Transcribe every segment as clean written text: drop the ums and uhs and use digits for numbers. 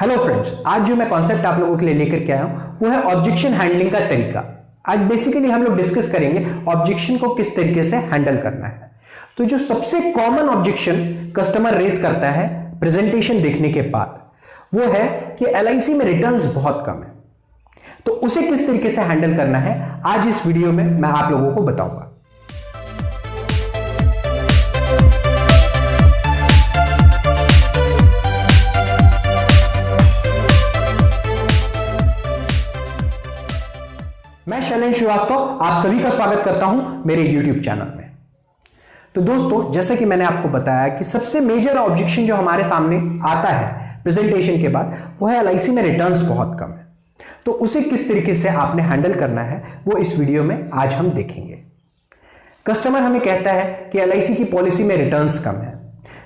Hello friends, आज जो मैं कॉन्सेप्ट आप लोगों के लिए लेकर के आया हूं वो है ऑब्जेक्शन हैंडलिंग का तरीका। आज बेसिकली हम लोग डिस्कस करेंगे ऑब्जेक्शन को किस तरीके से हैंडल करना है। तो जो सबसे कॉमन ऑब्जेक्शन कस्टमर रेज करता है प्रेजेंटेशन देखने के बाद वो है कि एलआईसी में रिटर्न्स बहुत कम है। तो उसे किस तरीके से हैंडल करना है आज इस वीडियो में मैं आप लोगों को बताऊंगा। मैं शैलेंद्र श्रीवास्तव आप सभी का स्वागत करता हूं मेरे YouTube चैनल में। तो दोस्तों, जैसे कि मैंने आपको बताया कि सबसे मेजर ऑब्जेक्शन जो हमारे सामने आता है प्रेजेंटेशन के बाद वो है एलआईसी में रिटर्न्स बहुत कम है। तो उसे किस तरीके से आपने हैंडल करना है वो इस वीडियो में आज हम देखेंगे। कस्टमर हमें कहता है कि एलआईसी की पॉलिसी में रिटर्न्स कम है,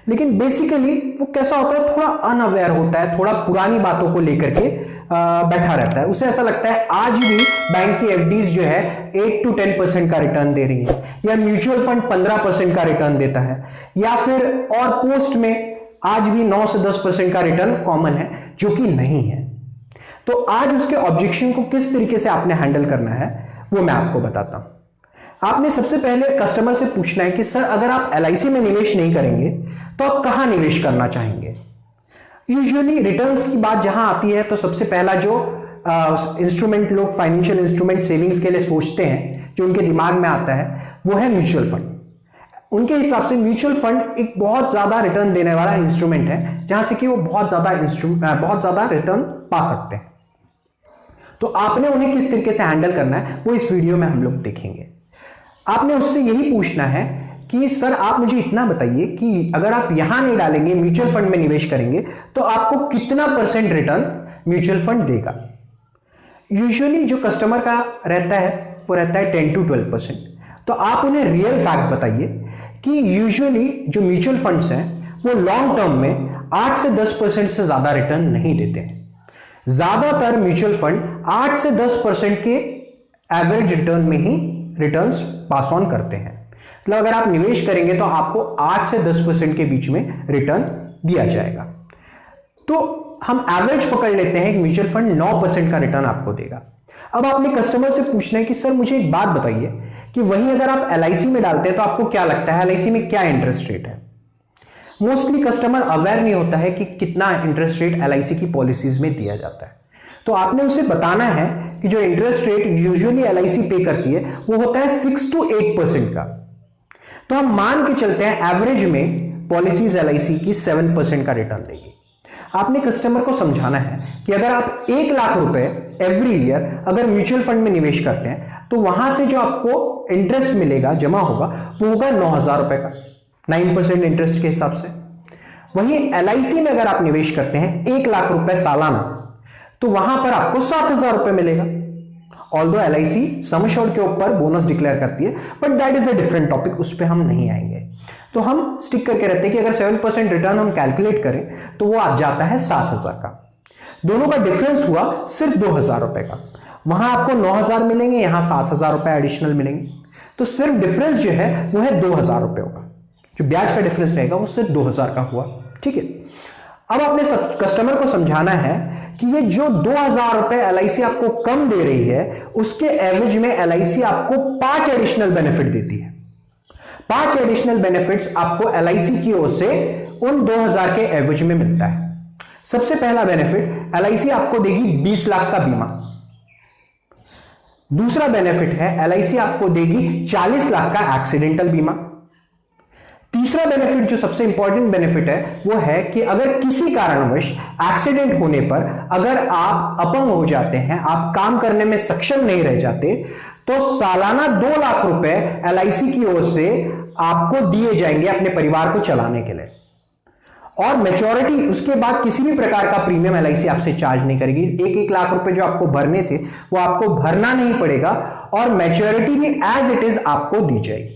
लेकिन बेसिकली वो कैसा होता है, थोड़ा अनअवेयर होता है, थोड़ा पुरानी बातों को लेकर के बैठा रहता है। उसे ऐसा लगता है आज भी बैंक की एफडीज जो है 8 to 10% का रिटर्न दे रही है, या म्यूचुअल फंड 15% का रिटर्न देता है, या फिर और पोस्ट में आज भी 9 से 10% का रिटर्न कॉमन है, जो कि नहीं है। तो आज उसके ऑब्जेक्शन को किस तरीके से आपने हैंडल करना है वो मैं आपको बताता हूं। आपने सबसे पहले कस्टमर से पूछना है कि सर, अगर आप एलआईसी में निवेश नहीं करेंगे तो आप कहां निवेश करना चाहेंगे। यूजुअली रिटर्न्स की बात जहां आती है तो सबसे पहला जो इंस्ट्रूमेंट लोग फाइनेंशियल इंस्ट्रूमेंट सेविंग्स के लिए सोचते हैं, जो उनके दिमाग में आता है वो है म्यूचुअल फंड। उनके हिसाब से म्यूचुअल फंड एक बहुत ज्यादा रिटर्न देने वाला इंस्ट्रूमेंट है, जहां से कि वो बहुत ज्यादा रिटर्न पा सकते हैं। तो आपने उन्हें किस तरीके से हैंडल करना है वो इस वीडियो में हम लोग देखेंगे। आपने उससे यही पूछना है कि सर, आप मुझे इतना बताइए कि अगर आप यहां नहीं डालेंगे, म्यूचुअल फंड में निवेश करेंगे, तो आपको कितना परसेंट रिटर्न म्यूचुअल फंड देगा। यूजुअली जो कस्टमर का रहता है वो रहता है 10 to 12%। तो आप उन्हें रियल फैक्ट बताइए कि यूजुअली जो म्यूचुअल फंड्स हैं वो लॉन्ग टर्म में 8 से 10% से ज्यादा रिटर्न नहीं देते हैं। ज्यादातर म्यूचुअल फंड 8 से 10% के एवरेज रिटर्न में ही रिटर्न्स पास ऑन करते हैं। मतलब अगर आप निवेश करेंगे तो आपको 8 से 10% के बीच में रिटर्न दिया जाएगा। तो हम एवरेज पकड़ लेते हैं कि म्यूचुअल फंड 9% का रिटर्न आपको देगा। अब आपने कस्टमर से पूछना है कि सर, मुझे एक बात बताइए कि वहीं अगर आप एलआईसी में डालते हैं तो आपको क्या लगता है एलआईसी में क्या इंटरेस्ट रेट है। मोस्टली कस्टमर अवेयर नहीं होता है कि कितना इंटरेस्ट रेट एलआईसी की पॉलिसीज में दिया जाता है। तो आपने उसे बताना है कि जो इंटरेस्ट रेट यूजुअली एलआईसी पे करती है वो होता है 6 to 8% का। तो हम मान के चलते हैं एवरेज में पॉलिसीज एलआईसी की 7% का रिटर्न देगी। आपने कस्टमर को समझाना है कि अगर आप 1 लाख रुपए एवरी ईयर अगर म्यूचुअल फंड में निवेश करते हैं तो वहां से जो आपको इंटरेस्ट मिलेगा, जमा होगा, वो होगा 9,000 रुपए का, 9% इंटरेस्ट के हिसाब से। वहीं एलआईसी में अगर आप निवेश करते हैं 1 लाख रुपए सालाना, तो वहां पर आपको 7,000 रुपए मिलेगा। ऑल्दो एलआईसी सम एश्योर्ड के ऊपर बोनस डिक्लेयर करती है, but that is a different topic, उस पर हम नहीं आएंगे। तो हम स्टिक करके रहते हैं कि अगर 7% रिटर्न हम कैलकुलेट करें तो वो आ जाता है 7,000 का। दोनों का डिफरेंस हुआ सिर्फ 2,000 रुपए का। वहां आपको 9,000 मिलेंगे, यहां 7,000 रुपए एडिशनल मिलेंगे। तो सिर्फ डिफरेंस जो है वो है 2,000 रुपए होगा। जो ब्याज का डिफरेंस रहेगा वो सिर्फ 2,000 का हुआ। ठीक है। अब आपने कस्टमर को समझाना है कि ये जो 2,000 रुपए एलआईसी आपको कम दे रही है, उसके एवरेज में एलआईसी आपको 5 एडिशनल बेनिफिट देती है। 5 एडिशनल बेनिफिट्स आपको एलआईसी की ओर से उन 2,000 के एवरेज में मिलता है। सबसे पहला बेनिफिट, एलआईसी आपको देगी 20 लाख का बीमा। दूसरा बेनिफिट है एलआईसी आपको देगी 40 लाख का एक्सीडेंटल बीमा। तीसरा बेनिफिट, जो सबसे इंपॉर्टेंट बेनिफिट है, वो है कि अगर किसी कारणवश एक्सीडेंट होने पर अगर आप अपंग हो जाते हैं, आप काम करने में सक्षम नहीं रह जाते, तो सालाना 2 लाख रुपए एलआईसी की ओर से आपको दिए जाएंगे अपने परिवार को चलाने के लिए। और मैच्योरिटी, उसके बाद किसी भी प्रकार का प्रीमियम एलआईसी आपसे चार्ज नहीं करेगी। 1-1 लाख रुपए जो आपको भरने थे वो आपको भरना नहीं पड़ेगा, और मैच्योरिटी भी एज इट इज आपको दी जाएगी।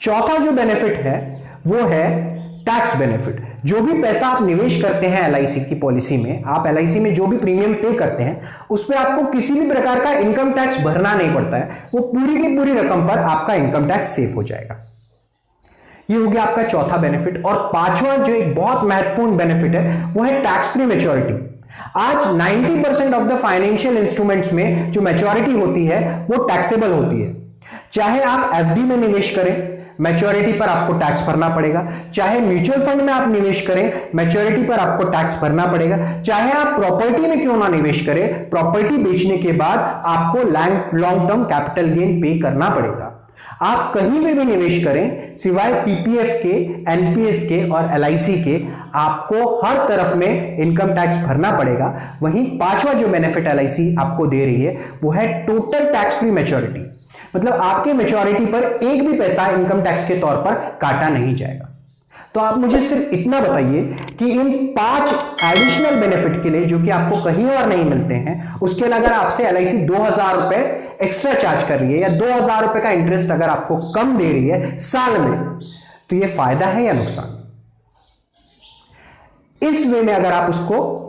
चौथा जो बेनिफिट है वो है टैक्स बेनिफिट। जो भी पैसा आप निवेश करते हैं एलआईसी की पॉलिसी में, आप एलआईसी में जो भी प्रीमियम पे करते हैं, उस पर आपको किसी भी प्रकार का इनकम टैक्स भरना नहीं पड़ता है। वो पूरी की पूरी रकम पर आपका इनकम टैक्स सेव हो जाएगा। ये हो गया आपका चौथा बेनिफिट। और पांचवा जो एक बहुत महत्वपूर्ण बेनिफिट है वो है टैक्स फ्री मैच्योरिटी। आज 90% ऑफ द फाइनेंशियल इंस्ट्रूमेंट्स में जो मैच्योरिटी होती है वो टैक्सेबल होती है। चाहे आप एफडी में निवेश करें, मैच्योरिटी पर आपको टैक्स भरना पड़ेगा। चाहे म्यूचुअल फंड में आप निवेश करें, मैच्योरिटी पर आपको टैक्स भरना पड़ेगा। चाहे आप प्रॉपर्टी में क्यों ना निवेश करें, प्रॉपर्टी बेचने के बाद आपको लॉन्ग टर्म कैपिटल गेन पे करना पड़ेगा। आप कहीं में भी निवेश करें, सिवाय पीपीएफ के, एनपीएस के और एलआईसी के, आपको हर तरफ में इनकम टैक्स भरना पड़ेगा। वहीं पांचवा जो बेनिफिट एलआईसी आपको दे रही है वो है टोटल टैक्स फ्री मैच्योरिटी। मतलब आपके मैच्योरिटी पर एक भी पैसा इनकम टैक्स के तौर पर काटा नहीं जाएगा। तो आप मुझे सिर्फ इतना बताइए कि इन 5 एडिशनल बेनिफिट के लिए, जो कि आपको कहीं और नहीं मिलते हैं, उसके लिए अगर आपसे एलआईसी 2000 रुपए एक्स्ट्रा चार्ज कर रही है या 2000 रुपए का इंटरेस्ट अगर आपको कम दे रही है साल में, तो यह फायदा है या नुकसान? इस वे में अगर आप उसको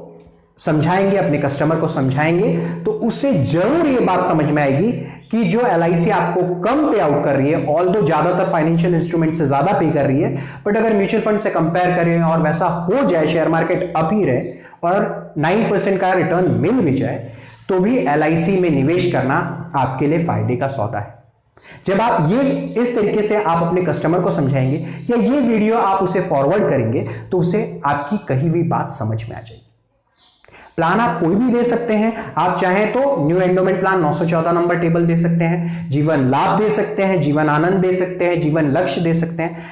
समझाएंगे, अपने कस्टमर को समझाएंगे, तो उससे जरूर यह बात समझ में आएगी कि जो एलआईसी आपको कम पे आउट कर रही है, ऑल्दो ज्यादातर फाइनेंशियल इंस्ट्रूमेंट से ज्यादा पे कर रही है, बट अगर म्यूचुअल फंड से कंपेयर करें और वैसा हो जाए, शेयर मार्केट अप ही रहे और 9% का रिटर्न मिल भी जाए, तो भी एलआईसी में निवेश करना आपके लिए फायदे का सौदा है। जब आप ये इस तरीके से आप अपने कस्टमर को समझाएंगे या ये वीडियो आप उसे फॉरवर्ड करेंगे, तो उसे आपकी कही हुई बात समझ में आ जाएगी। प्लान आप कोई भी दे सकते हैं। आप चाहें तो new endowment plan 914 number table दे सकते हैं, जीवन लाभ दे सकते हैं, जीवन आनंद दे सकते हैं, जीवन लक्ष्य दे सकते हैं।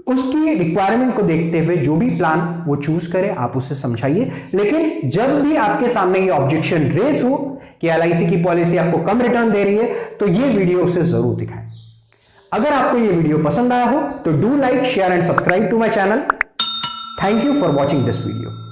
उसकी रिक्वायरमेंट को देखते हुए जो भी प्लान वो चूज करे, आप उसे समझाइए। लेकिन जब भी आपके सामने ये ऑब्जेक्शन रेज हो कि एलआईसी की पॉलिसी आपको कम रिटर्न दे रही है, तो ये वीडियो उसे जरूर दिखाएं। अगर आपको ये वीडियो पसंद आया हो तो do like, share and subscribe to my channel. Thank you for watching this video.